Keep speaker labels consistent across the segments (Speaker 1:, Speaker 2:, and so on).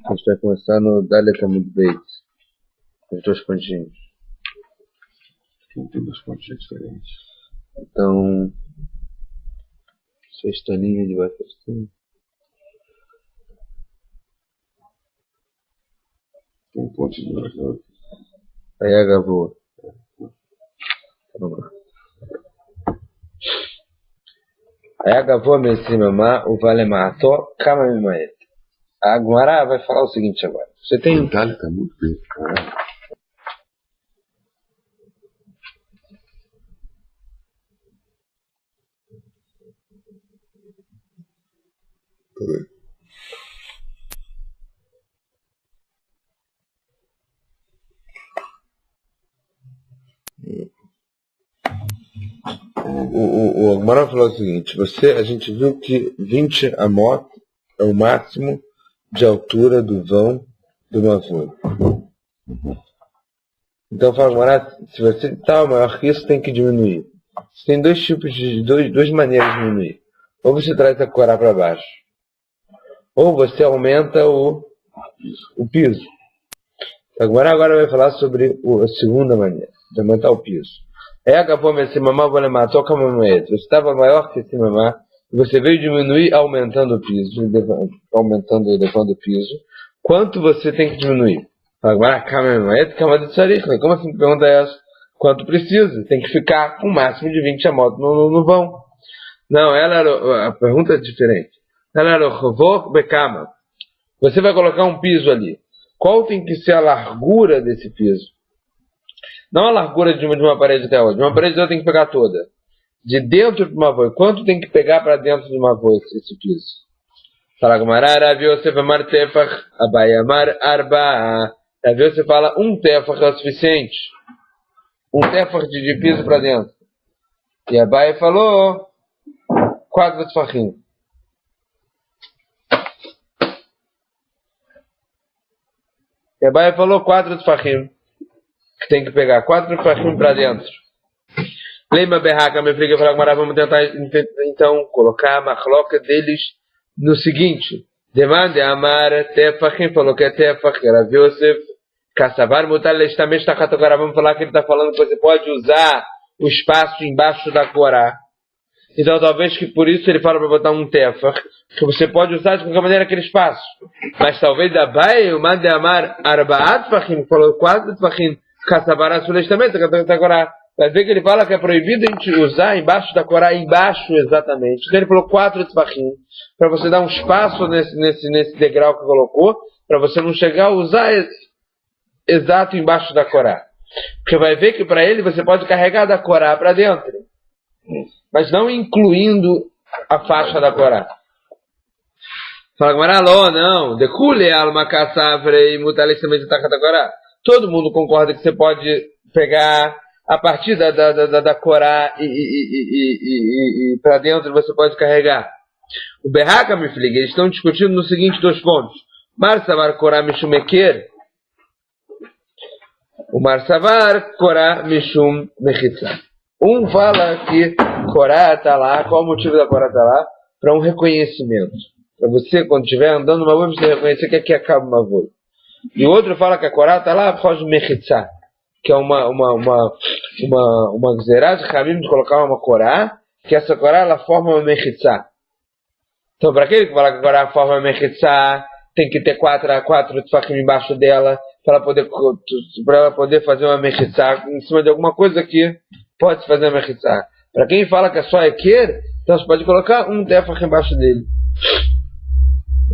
Speaker 1: A gente vai começar no Dalet Amud Beit. Os dois pontinhos.
Speaker 2: Tem duas pontinhas diferentes.
Speaker 1: Então, sexta linha de baixo para cima.
Speaker 2: Tem um ponto de duas outras.
Speaker 1: Aí agavou. Vamos lá. Aí agavou Messimamá, o Valemato, Kama Mimaet. A Agmará vai falar o seguinte agora. Você tem.
Speaker 2: O Dalet Amud Beit, caralho.
Speaker 1: O Agmará falou o seguinte: a gente viu que 20 amot é o máximo de altura do vão do Mavoi. Então fala Agmará, se você está maior que isso, tem que diminuir. Você tem dois tipos de duas maneiras de diminuir. Ou você traz a corá para baixo, ou você aumenta o piso. Agora vai falar sobre a segunda maneira, de aumentar o piso. Aí acabou esse mamá, vou levar, toca você estava maior que esse mamá, e você veio diminuir aumentando o piso, elevando o piso. Quanto você tem que diminuir? Agora, como assim pergunta essa? Quanto precisa? Tem que ficar com o máximo de 20 amot no vão. Não, a pergunta é diferente. Ela era o becama. Você vai colocar um piso ali. Qual tem que ser a largura desse piso? Não a largura de uma parede até a outra. De uma parede até a outra tem que pegar toda. De dentro de uma voz. Quanto tem que pegar para dentro de uma voz esse piso? Fala Gamara, Rav Yosef amar tefach, Abai amar arba. Rav Yosef fala um tefach é o suficiente. Um tefach de piso para dentro. E Abai falou 4 tefachim. E Abai falou 4 tefachim. Que tem que pegar 4 tefachim para dentro. Lema berraca, me friga, fala Gamara, vamos tentar então colocar a machloca deles no seguinte: demande amar tefachim, falou que é tefach, que era Rav Yosef, kassavar mutar lestamesh tachat agora. Vamos falar que ele está falando que você pode usar o espaço embaixo da corá. Então talvez que por isso ele fala para botar um tefach, que você pode usar de qualquer maneira aquele espaço. Mas talvez Abai, o mande amar arbaat tefachim, falou 4 tefachim, kassavar asul lestamesh tachat agora. Vai ver que ele fala que é proibido a gente usar embaixo da corá, embaixo exatamente. Então ele falou 4 tefachim, para você dar um espaço nesse degrau que colocou, para você não chegar a usar exato embaixo da corá. Porque vai ver que para ele você pode carregar da corá para dentro, mas não incluindo a faixa da corá. Fala Gamara, não, decule alma caçavre e mutalista também da corá. Todo mundo concorda que você pode pegar a partir da corá e para dentro você pode carregar. O Berraca, me fliga, eles estão discutindo no seguinte 2 pontos. Marsavar korá mishum eker. O Marsavar korá mishum mechitza. Um fala que corá está lá, qual o motivo da corá está lá? Para um reconhecimento. Para você, quando estiver andando numa voz, você reconhecer que aqui acaba uma voz. E o outro fala que a corá está lá por causa de mechitza, que é uma gzerá de Hamim de colocar uma corá, que essa corá ela forma uma mechitza. Então, para aquele que fala que a corá forma uma mechitza, tem que ter 4 tefachim embaixo dela, para ela poder fazer uma mechitza em cima de alguma coisa que pode fazer uma mechitza. Para quem fala que é só equer, então você pode colocar um tefach embaixo dele.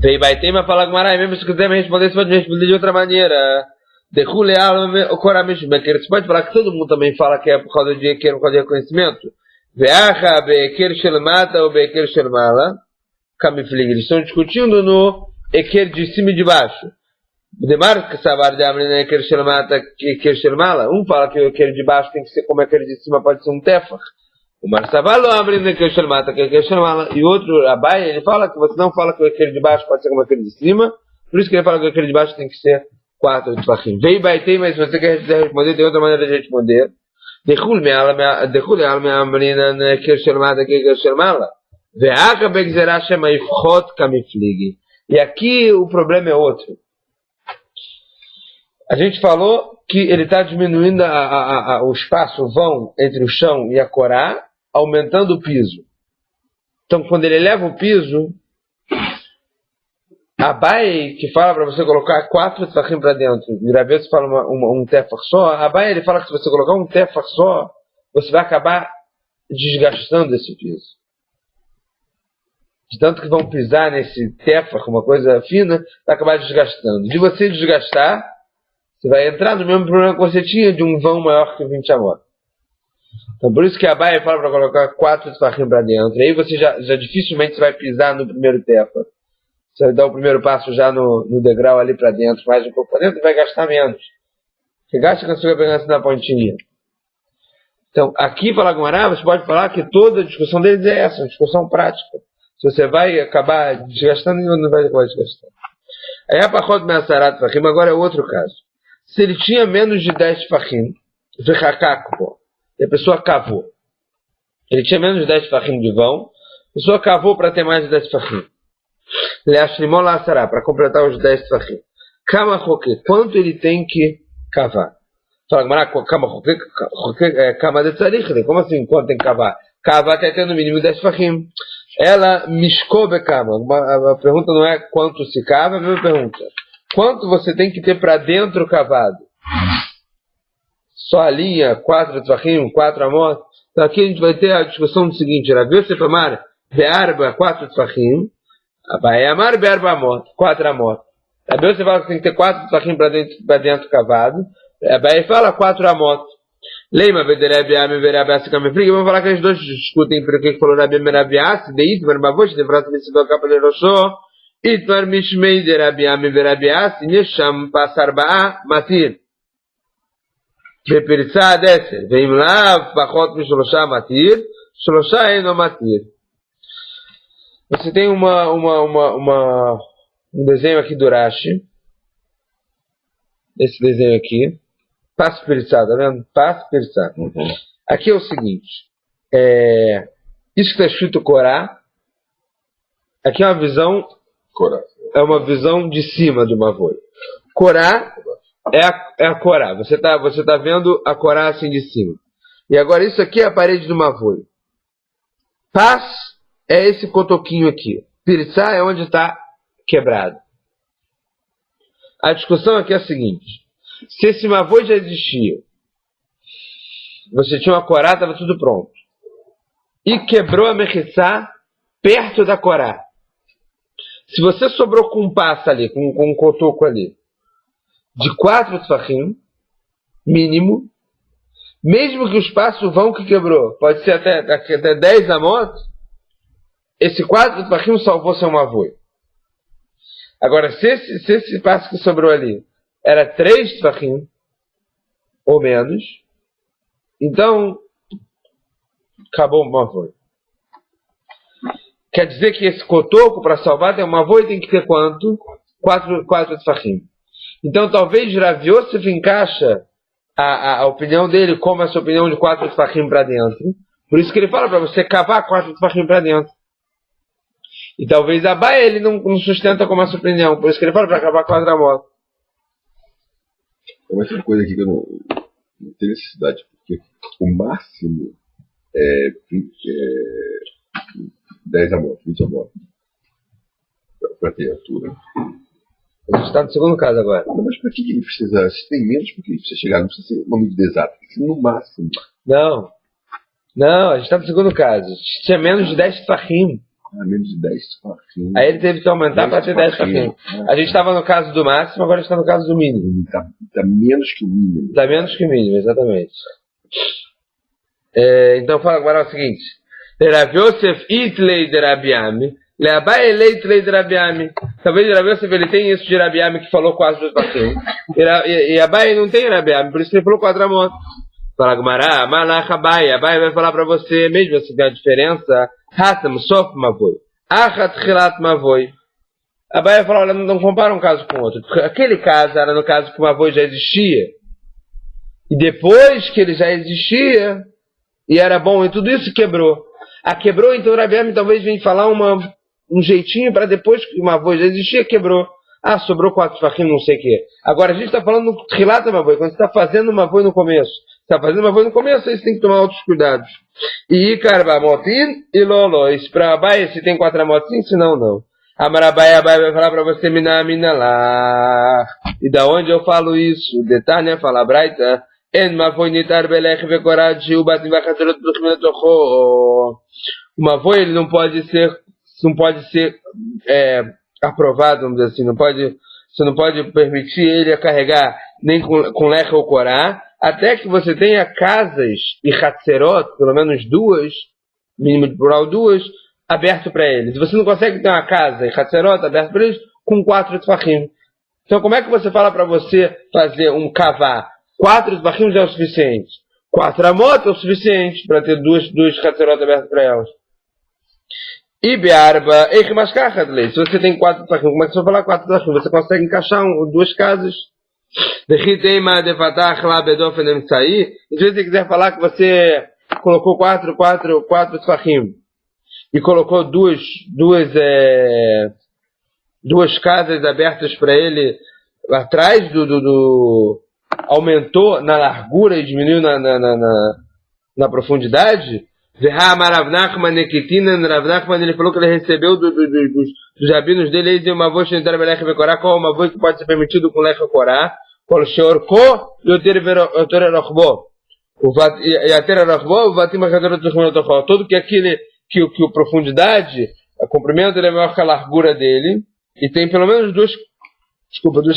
Speaker 1: Vei Baitema falar com Marai, mesmo se quiser me responder, você pode me responder de outra maneira. Você pode falar que todo mundo também fala que é por causa de equer, por causa de reconhecimento. Veacha beeker shelmata ou beeker shelmala. Eles estão discutindo no equer de cima e de baixo. Um fala que o equer de baixo tem que ser como aquele de cima, pode ser um tefach. O Marsavalo abre no equer shelmata, que é equer shelmala. E outro, Abai, ele fala que você não fala que o equer de baixo pode ser como aquele de cima. Por isso que ele fala que o equer de baixo tem que ser 4 tefachim. Veio Baitei, mas se você quer responder, tem outra maneira de responder. Decule alma amrina no equer shelmata, que é equer shelmala. E aqui o problema é outro. A gente falou que ele está diminuindo o espaço, o vão entre o chão e a Korá, aumentando o piso. Então, quando ele eleva o piso, Abai, que fala para você colocar 4 tefachim para dentro, e Rav Yosef fala um tefach só, Abai ele fala que se você colocar um tefach só, você vai acabar desgastando esse piso. De tanto que vão pisar nesse tefach, uma coisa fina, vai acabar desgastando. De você desgastar, você vai entrar no mesmo problema que você tinha de um vão maior que 20 amot. Então por isso que Abai fala para colocar 4 tefachim para dentro. E aí você já dificilmente vai pisar no primeiro tefach. Você vai dar o primeiro passo já no degrau ali para dentro, mais um pouco para dentro, e vai gastar menos. Você gasta quando você vai pegar assim na pontinha. Então, aqui para Gumará, você pode falar que toda a discussão deles é essa, uma discussão prática. Se você vai acabar desgastando, não vai acabar desgastando. Aí a Pachot Me'asarat Tefachim, agora é outro caso. Se ele tinha menos de 10 Tefachim, e a pessoa cavou. Ele tinha menos de 10 Tefachim de vão, a pessoa cavou para ter mais de 10 Tefachim. Para completar os 10 Tefachim. Quanto ele tem que cavar? Fala, como assim, quanto tem que cavar? Cavar até ter no mínimo 10 Tefachim. Ela miscobe cama. A pergunta não é quanto se cava, a mesma pergunta. Quanto você tem que ter para dentro cavado? Só a linha, 4 Tefachim, 4 amot. Então aqui a gente vai ter a discussão do seguinte: Rav Yosef Amar, Be'arba, 4 Tefachim. Abai Amar, Be'arba amot, 4 amot. Rav Yosef fala que tem que ter 4 Tefachim para dentro cavado. Abai fala 4 amot. Leima, Vederabiami, Verabiasi, Kamefrig. Vamos falar que os dois discutem por que falou Rabi Merabiasi, de Itmar Bavosh, de Frata Vencedor Capa de Roshó, Itmar Mishmei, de Rabiami, Verabiasi, Nesham, Passarba'a, Matir. Beperitza, Desser. Veim lá, Pachot, Mishlosha, Matir, Shlosha, Eno, Matir. Você tem um desenho aqui do Rashi. Esse desenho aqui. Passo peritzá, tá vendo? Passo peritzá. Aqui é o seguinte. Isso que está escrito Korá. Aqui é uma visão.
Speaker 2: Korá.
Speaker 1: É uma visão de cima de uma voia. Korá é a Korá. Você tá vendo a Korá assim de cima. E agora isso aqui é a parede de uma voia. Paz é esse cotoquinho aqui. Peritzá é onde está quebrado. A discussão aqui é a seguinte. Se esse mavô já existia, você tinha uma Korá, estava tudo pronto, e quebrou a Mechitzá perto da Korá. Se você sobrou com um passo ali, com um cotoco ali, de 4 Tefachim, mínimo, mesmo que o espaço vão que quebrou, pode ser até 10 amot, esse 4 Tefachim salvou seu mavô. Agora, se esse passo que sobrou ali era 3 Tefachim, ou menos, então, acabou o mavoi. Quer dizer que esse cotoco, para salvar, tem um mavoi, tem que ter quanto? 4 Tefachim. Então, talvez Rav Yosef encaixa a opinião dele como essa opinião de 4 Tefachim para dentro. Por isso que ele fala para você cavar 4 Tefachim para dentro. E talvez Abai ele não sustenta como essa opinião. Por isso que ele fala para cavar 4 amot.
Speaker 2: Mas tem uma coisa aqui que eu não tenho necessidade, porque o máximo é 10 amot, 20 amot, para ter altura.
Speaker 1: A gente está no segundo caso agora.
Speaker 2: Não, mas para que ele precisa? Se tem menos, por que ele precisa chegar? Não precisa ser uma medida exata, tem que ser no máximo.
Speaker 1: Não, a gente está no segundo caso. Se tinha menos de 10 Tefachim.
Speaker 2: Menos de 10 Tefachim.
Speaker 1: Aí ele teve que aumentar para ter 10 Tefachim. A gente estava no caso do máximo, agora a gente está no caso do mínimo.
Speaker 2: Está menos que o mínimo.
Speaker 1: Está menos que o mínimo, exatamente. Então fala agora o seguinte. Rav Yosef itlei de Rabiami, leabai elei itlei de Rabiami. Talvez Rav Yosef ele tem isso de Rabiami que falou quase dos Tefachim. E Abai não tem Rabiami, por isso que ele falou 4 amot. Fala Gumará, Malach Abai vai falar para você, mesmo assim a diferença, Hatam, Sof Mavoi, Achat Chilat Mavoi. Abai vai falar, olha, não compara um caso com o outro, porque aquele caso era no caso que o Mavoi já existia, e depois que ele já existia, e era bom, e tudo isso quebrou. Quebrou, então o Rabiami talvez venha falar um jeitinho para depois que o Mavoi já existia, quebrou. Ah, sobrou 4 tefachim, não sei o quê. Agora a gente está falando no Trilata Mavoi, quando você está fazendo uma Mavoi no começo. Está fazendo uma Mavoi no começo, aí você tem que tomar outros cuidados. E Karbamotin e Lolo. Isso para Abai, se tem 4 amotes, sim, se não, não. Amarabai, Abai vai falar para você, mina lá. E da onde eu falo isso? Detalhe, fala Braita. En Mavoi nitar belech vekorad ubat vachatorot b'chimena tocho. O Mavoi, ele não pode ser aprovado, vamos dizer assim, você não pode permitir ele a carregar nem com lecha ou corá, até que você tenha casas e hatzerot, pelo menos 2, mínimo de plural 2, aberto para eles. Você não consegue ter uma casa e hatzerot aberto para eles com 4 tefachim. Então como é que você fala para você fazer um kavá? 4 tefachim já é o suficiente. 4 amot é o suficiente para ter 2 hatzerot abertas para elas. E Bearba, se você tem 4 tefachim, como é que você vai falar 4 tefachim? Você consegue encaixar 2 casas. E se você quiser falar que você colocou 4 tefachim e colocou 2 casas abertas para ele atrás aumentou na largura e diminuiu na profundidade. Rav Nachman ele falou que ele recebeu dos rabinos dele e uma voz qual uma voz que pode ser permitido com lecha corá, qual sheorko e o tererachbo, todo que aquele que a profundidade, a comprimento dele é maior que a largura dele e tem pelo menos 2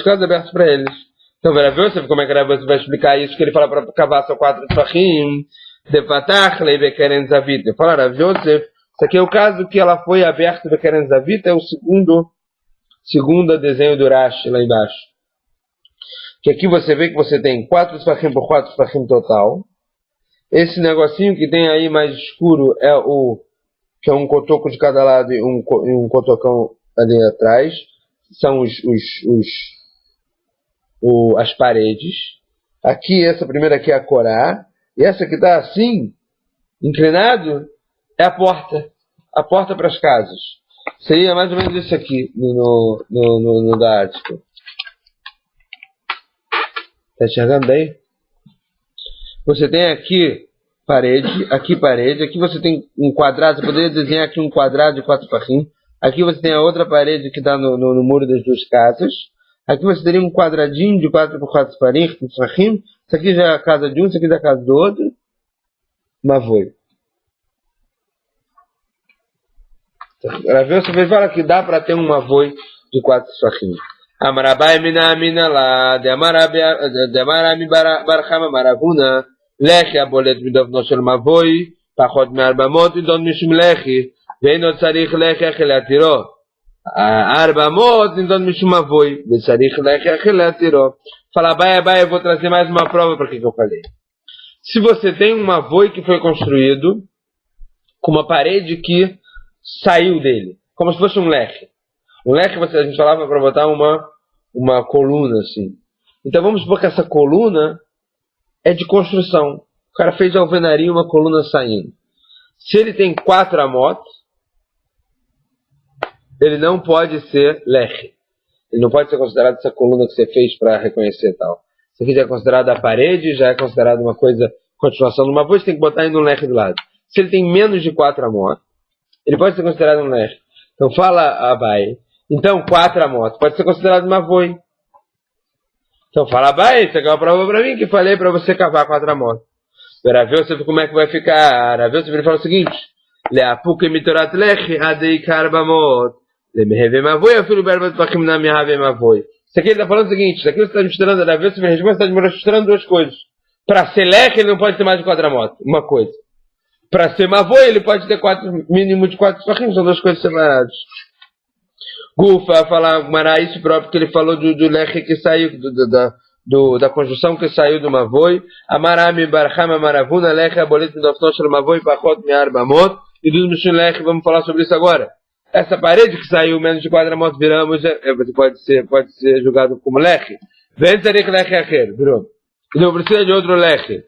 Speaker 1: casas abertas para eles. Então, você vê como é que você vai explicar isso, que ele fala para cavar só 4 tefachim. Fala, Rav Yosef, isso aqui é o caso que ela foi aberta do Keren Zavita, é o segundo desenho do Rashi lá embaixo. Que aqui você vê que você tem 4 tefachim por 4 tefachim total. Esse negocinho que tem aí mais escuro que é um cotoco de cada lado e um cotocão ali atrás. São as paredes. Aqui, essa primeira aqui é a Corá. E essa que está assim, inclinado, é a porta para as casas. Seria mais ou menos isso aqui no da Ática. Está enxergando bem? Você tem aqui parede, aqui você tem um quadrado, você poderia desenhar aqui um quadrado de 4 tefachim. Aqui você tem a outra parede que está no muro das 2 casas. Aqui você teria um quadradinho de 4 por 4 tefachim. Isso aqui já é a casa de um, isso aqui é a casa do outro. Mavoi. Você fala que dá para ter um mavoi de 4 tefachim. Amarabai mina lá, de amarami barchama maravuna, leche abolet midovno shel mavoi, pachot me 400 idon mishum leche, veino tzarich leche achel atiro. 400 idon mishum mavoi, tzarich leche achel atiro. Fala, Abai, eu vou trazer mais uma prova para que eu falei. Se você tem um mavoi que foi construído com uma parede que saiu dele, como se fosse um leque. Um leque, a gente falava para botar uma coluna assim. Então vamos supor que essa coluna é de construção. O cara fez de alvenaria uma coluna saindo. Se ele tem 4 amot, ele não pode ser leque. Ele não pode ser considerado essa coluna que você fez para reconhecer tal. Isso aqui já é considerado a parede, já é considerado uma coisa, continuação de uma voz, tem que botar ainda um leque do lado. Se ele tem menos de 4 amot, ele pode ser considerado um leque. Então fala Abai. Então 4 amot pode ser considerado uma voz. Então fala Abai, você quer uma prova para mim que falei para você cavar 4 amot. Rav Yosef, como é que vai ficar? Rav Yosef, ele fala o seguinte: Leapuk mitorat leche adei karbamot. Isso aqui ele está falando o seguinte, isso aqui você está misturando, Rav Yosef está misturando 2 coisas. Para ser leque ele não pode ter mais de 4 amot, uma coisa. Para ser mavoi ele pode ter mínimo de 4 tefachim, são 2 coisas separadas. Gufa falar Mará isso próprio que ele falou do leque que saiu, da construção que saiu do mavoi. Amarami barchama maravuna leche abolet midofno shel mavoi pachot me 4 amot. E do mishum leche, vamos falar sobre isso agora. Essa parede que saiu menos de 4 amot viramos, você pode ser julgado como leche. Vem tzarich leche acher, virou. Ele não precisa de outro leche.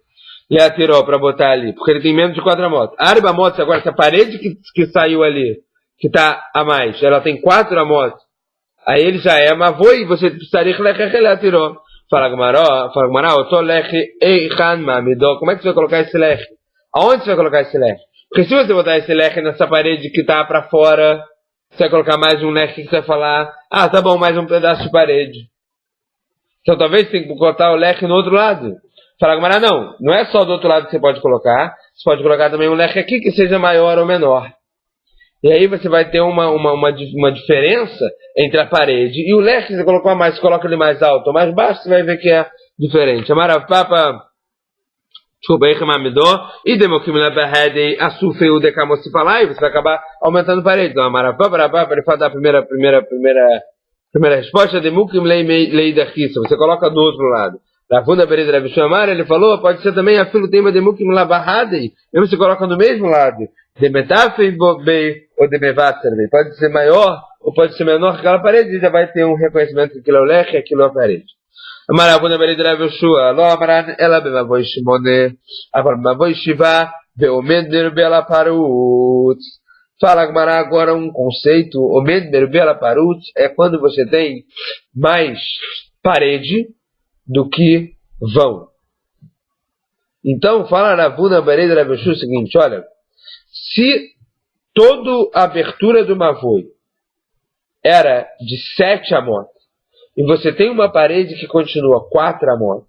Speaker 1: Ele atirou para botar ali, porque ele tem menos de 4 amot. 4 amot, agora essa parede que saiu ali, que está a mais, ela tem 4 amot Aí ele já é mavoi, você precisaria que ele tirou. Fala Gmará, eu tô leche eichan mamidó. Como é que você vai colocar esse leche? Aonde você vai colocar esse leche? Porque se você botar esse leque nessa parede que tá pra fora, você vai colocar mais um leque que você vai falar, tá bom, mais um pedaço de parede. Então talvez você tenha que botar o leque no outro lado. Fala, Gamara, não é só do outro lado que você pode colocar, você pode colocar também um leque aqui que seja maior ou menor. E aí você vai ter uma diferença entre a parede e o leque que você colocou a mais, você coloca ele mais alto ou mais baixo, você vai ver que é diferente. Amara Papa... E demokimila berrede asufeu de camocipalai, você vai acabar aumentando a parede. Então, ele fala da primeira resposta de mukim lei da rissa, você coloca do outro lado. Ravuna berede Ravishamar, ele falou, pode ser também a filo tema de mukim la barrade, mesmo você coloca do mesmo lado. De metafei bobei ou de mevatzer, pode ser maior ou pode ser menor que aquela parede, e já vai ter um reconhecimento que aquilo é o leque e aquilo é a parede. Amarabu na berede Rav Yoshua, lo amaran ela bemavoi shimone, aval bemavoi shiva, beomed merbela parut. Fala Gmará agora um conceito, omed merbela parut, é quando você tem mais parede do que vão. Então fala Rav na berede Rav Yoshua o seguinte, olha, se toda a abertura do mavoi era de 7 amot, e você tem uma parede que continua 4 amot,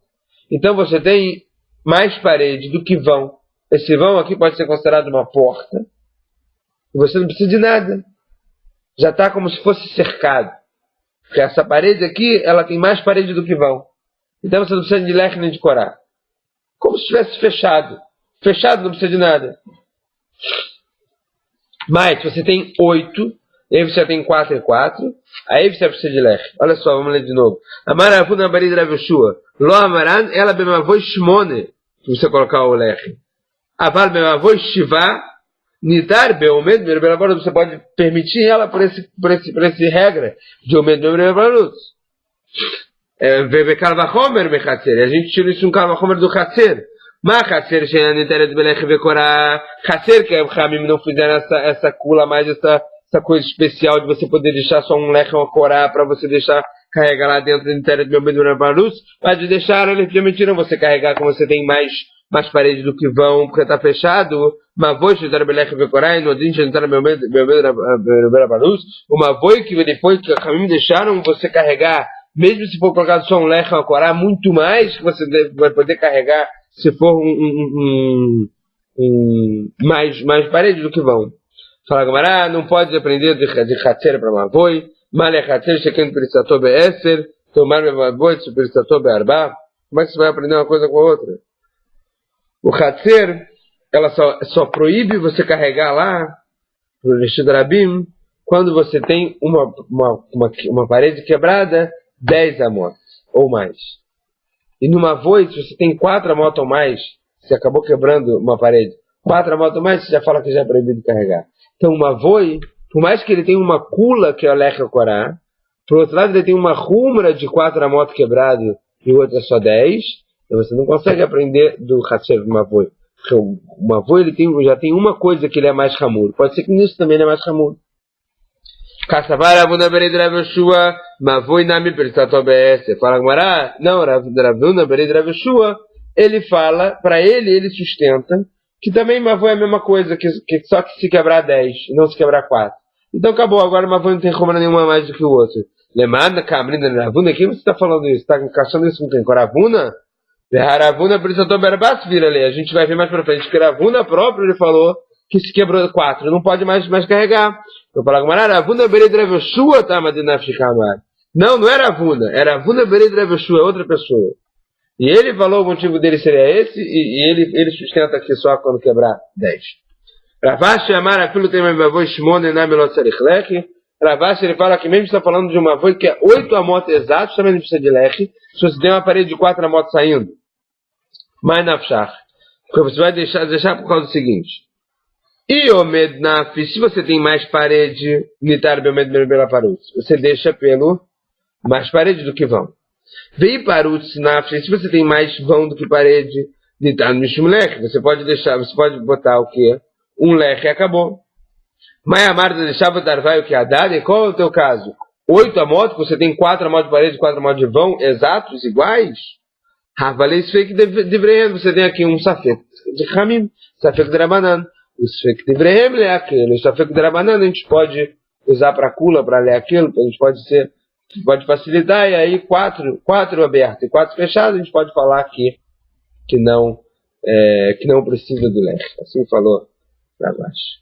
Speaker 1: então você tem mais parede do que vão. Esse vão aqui pode ser considerado uma porta, e você não precisa de nada. Já está como se fosse cercado. Porque essa parede aqui, ela tem mais parede do que vão. Então você não precisa de leque nem de corá. Como se estivesse fechado. Fechado não precisa de nada. Mas você tem 8, e aí você tem 4 e 4, aí você precisa de leche. Olha só, vamos ler de novo. Amaravuna barida Rav Yoshua. Lo amaran, ela bemavoi shmone. Se você colocar o leche. Aval bemavoi shiva, nitar beomed merbelabarut. Você pode permitir ela por esse regra de omed merbelabarut. Veve kalvachomer mechatzer. A gente tira isso um kalvachomer do chatzer. Mas chatzer sheina niteret beleche vekorá. Chatzer que a Hamim não fizeram essa cula mais, essa coisa especial de você poder deixar só um leque, uma corá, para você deixar carregar lá dentro do interior do meu medo barulho, mas de deixar, eles permitiram você carregar como você tem mais parede do que vão, porque está fechado. Mas vou estudar o leque vecorá e no dia de entrar no meu medo barulho, uma voz que depois que a mim deixaram você carregar, mesmo se for colocado só um leque, uma corá, muito mais que você vai poder carregar se for mais parede do que vão. Fala Gmará, não pode aprender de Hatzer para Mavoi, Malé Hatzer, Sheken Peristato Be'eser, Tomar Mavoi, Peristato Be'arba. Como é que você vai aprender uma coisa com a outra? O Hatzer, ela só proíbe você carregar lá, no Rishud Rabim, quando você tem uma parede quebrada, 10 amot, ou mais. E no Mavoi, se você tem 4 amot ou mais, você acabou quebrando uma parede, 4 amot ou mais, você já fala que já é proibido carregar. Então, uma voi, por mais que ele tenha uma kula, que é o lecha korá, por outro lado, ele tem uma rumra de 4 amot quebrado e o outro é só 10, então você não consegue aprender do Hatzer de uma voi. Porque uma voi, ele já tem uma coisa que ele é mais ramur. Pode ser que nisso também ele é mais ramur. Kassavar Ravuna Bered Rav Yoshua, Mavoi Nami Peristato BS. Fala Gmará, não, Ravuna Bered Rav Yoshua, ele fala, para ele sustenta, que também Mavoi é a mesma coisa, que só que se quebrar 10 e não se quebrar 4. Então acabou, agora Mavoi não tem como nenhuma mais do que o outro. Lemada, Cabrina, Ravuna, quem você está falando isso? Está encaixando isso com quem? Com Ravuna? Ravuna, por isso eu estou Berbas, vira ali. A gente vai ver mais pra frente, que Ravuna próprio ele falou que se quebrou 4, não pode mais carregar. Eu falo, Ravuna Bered Rav Yoshua, tá, Madinafshikamar. Não era Ravuna, era Ravuna Bered Rav Yoshua, é outra pessoa. E ele falou, o motivo dele seria esse, e ele sustenta aqui só quando quebrar 10. Ravashi Amar, aquilo tem uma avó Shimone na Melotserich Lechi. Ravashi, ele fala que mesmo está falando de uma avó que é 8 amot exatos, também não precisa de Lechi, se você tem uma parede de 4 amot saindo. Mas Nafshach. Porque você vai deixar por causa do seguinte. E Omed Naf, se você tem mais parede, Nitar Beomed Merbela Parut, você deixa pelo mais parede do que vão. Vei parut sinafre, se você tem mais vão do que parede, nitar no mishum leche, você pode botar o quê? Um leche e acabou. Mas a Marta deixava botar vai o que a dada, e qual é o teu caso? 8 amot, você tem 4 amot de parede e 4 amot de vão, exatos, iguais, Ravalei Sfeik Divrehem, você tem aqui um Safek de Hamim, Safek de Rabanan. O Sfeik Divrehem é aquele, o Safek de Rabanan a gente pode usar para Kula, para ler aquilo, a gente pode facilitar, e aí 4 abertos e 4 fechados, a gente pode falar aqui que não precisa do Lech. Assim falou Ravash.